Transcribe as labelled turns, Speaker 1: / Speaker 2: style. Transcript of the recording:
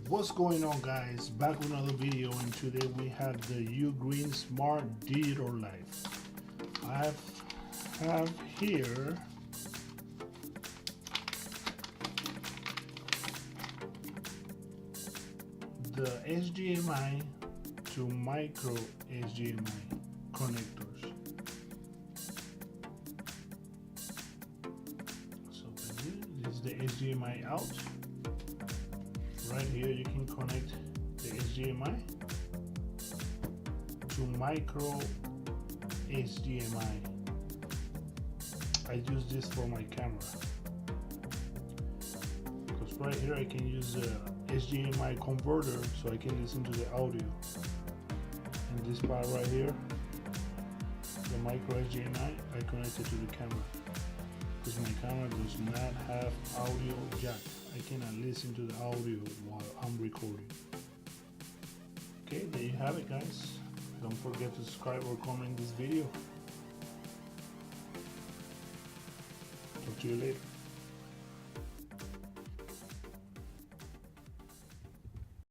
Speaker 1: What's going on, guys? Back with another video, and today we have the UGREEN Smart Digital Light. I have here the HDMI to Micro HDMI connectors. So this is the HDMI out. Right here you can connect the HDMI to Micro HDMI. I use this for my camera because right here I can use a HDMI converter so I can listen to the audio. And this part right here, the Micro HDMI, I connected to the camera because my camera does not have audio jack. I cannot listen to the audio while I'm recording. Okay, there you have it, guys. Don't forget to subscribe or comment this video. Talk to you later.